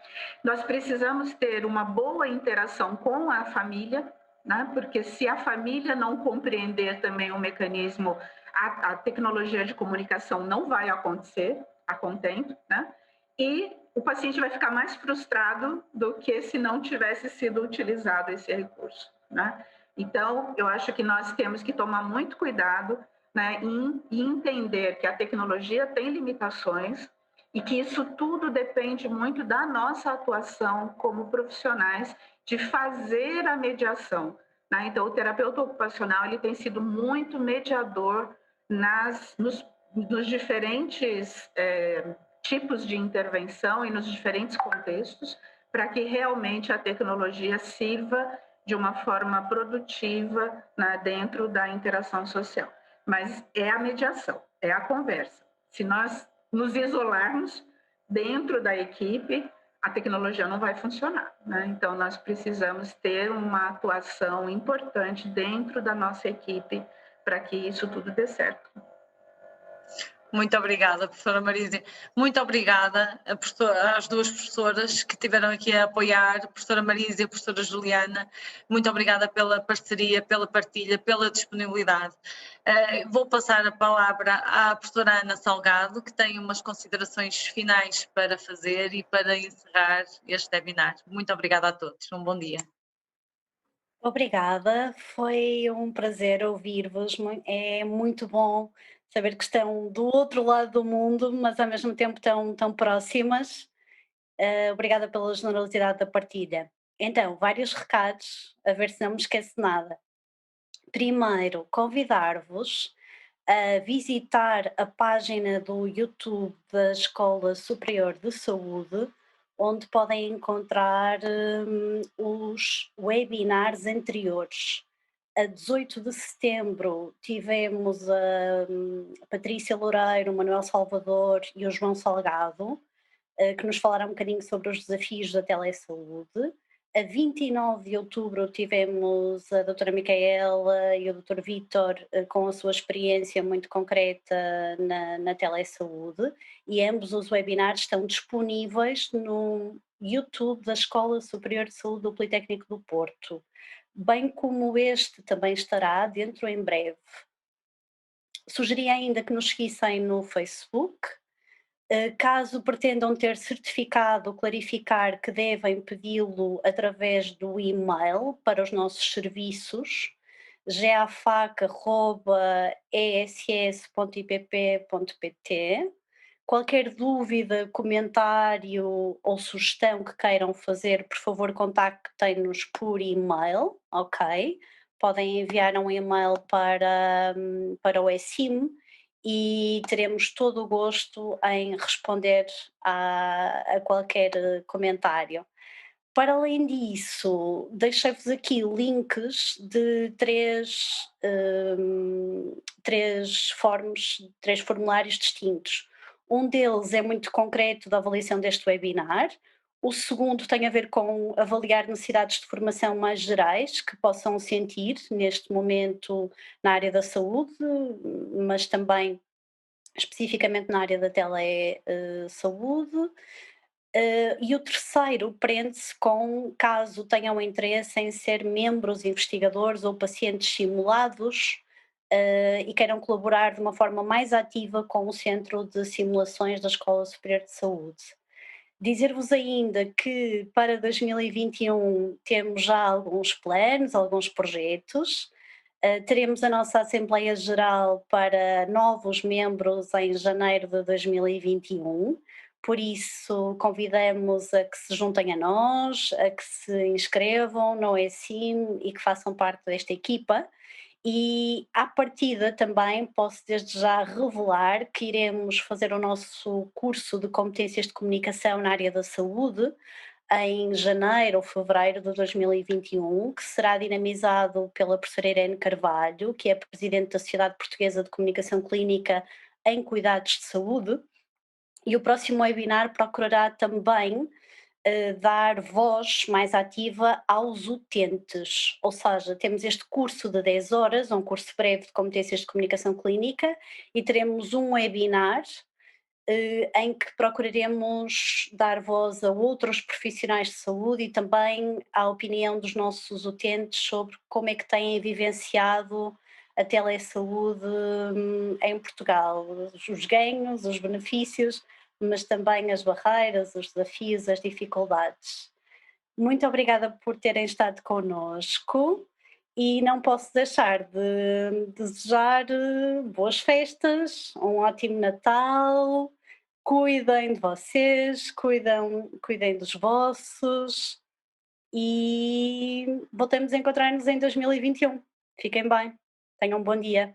Nós precisamos ter uma boa interação com a família, né? Porque se a família não compreender também o mecanismo, a tecnologia de comunicação não vai acontecer a contento, né? E o paciente vai ficar mais frustrado do que se não tivesse sido utilizado esse recurso, né? Então, eu acho que nós temos que tomar muito cuidado, né, em entender que a tecnologia tem limitações e que isso tudo depende muito da nossa atuação como profissionais de fazer a mediação, né? Então, o terapeuta ocupacional ele tem sido muito mediador nos diferentes tipos de intervenção e nos diferentes contextos, para que realmente a tecnologia sirva de uma forma produtiva, né, dentro da interação social. Mas é a mediação, é a conversa. Se nós nos isolarmos dentro da equipe, a tecnologia não vai funcionar, né? Então, nós precisamos ter uma atuação importante dentro da nossa equipe para que isso tudo dê certo. Muito obrigada, professora Marísia. Muito obrigada às duas professoras que estiveram aqui a apoiar, a professora Marísia e a professora Juliana. Muito obrigada pela parceria, pela partilha, pela disponibilidade. Vou passar a palavra à professora Ana Salgado, que tem umas considerações finais para fazer e para encerrar este webinar. Muito obrigada a todos. Um bom dia. Obrigada, foi um prazer ouvir-vos. É muito bom saber que estão do outro lado do mundo, mas ao mesmo tempo tão próximas. Obrigada pela generosidade da partilha. Então, vários recados, a ver se não me esqueço de nada. Primeiro, convidar-vos a visitar a página do YouTube da Escola Superior de Saúde, onde podem encontrar os webinars anteriores. A 18 de setembro tivemos a Patrícia Loureiro, o Manuel Salvador e o João Salgado, que nos falaram um bocadinho sobre os desafios da telesaúde. A 29 de outubro tivemos a doutora Micaela e o doutor Vítor com a sua experiência muito concreta na telesaúde, e ambos os webinars estão disponíveis no YouTube da Escola Superior de Saúde do Politécnico do Porto, bem como este também estará dentro em breve. Sugeri ainda que nos seguissem no Facebook. Caso pretendam ter certificado, clarificar que devem pedi-lo através do e-mail para os nossos serviços, gafac@ess.ipp.pt. Qualquer dúvida, comentário ou sugestão que queiram fazer, por favor, contactem-nos por e-mail, ok? Podem enviar um e-mail para o ESIM e teremos todo o gosto em responder a qualquer comentário. Para além disso, deixei-vos aqui links de três formulários distintos. Um deles é muito concreto da avaliação deste webinar. O segundo tem a ver com avaliar necessidades de formação mais gerais que possam sentir neste momento na área da saúde, mas também especificamente na área da telesaúde. E o terceiro prende-se com caso tenham interesse em ser membros, investigadores ou pacientes simulados e queiram colaborar de uma forma mais ativa com o Centro de Simulações da Escola Superior de Saúde. Dizer-vos ainda que para 2021 temos já alguns planos, alguns projetos. Teremos a nossa Assembleia Geral para novos membros em janeiro de 2021, por isso convidamos a que se juntem a nós, a que se inscrevam no ESIM e que façam parte desta equipa. E à partida também posso desde já revelar que iremos fazer o nosso curso de competências de comunicação na área da saúde em janeiro ou fevereiro de 2021, que será dinamizado pela professora Irene Carvalho, que é presidente da Sociedade Portuguesa de Comunicação Clínica em Cuidados de Saúde. E o próximo webinar procurará também dar voz mais ativa aos utentes, ou seja, temos este curso de 10 horas, um curso breve de competências de comunicação clínica, e teremos um webinar em que procuraremos dar voz a outros profissionais de saúde e também à opinião dos nossos utentes sobre como é que têm vivenciado a telesaúde em Portugal, os ganhos, os benefícios, mas também as barreiras, os desafios, as dificuldades. Muito obrigada por terem estado connosco e não posso deixar de desejar boas festas, um ótimo Natal, cuidem de vocês, cuidem dos vossos e voltamos a encontrar-nos em 2021. Fiquem bem, tenham um bom dia.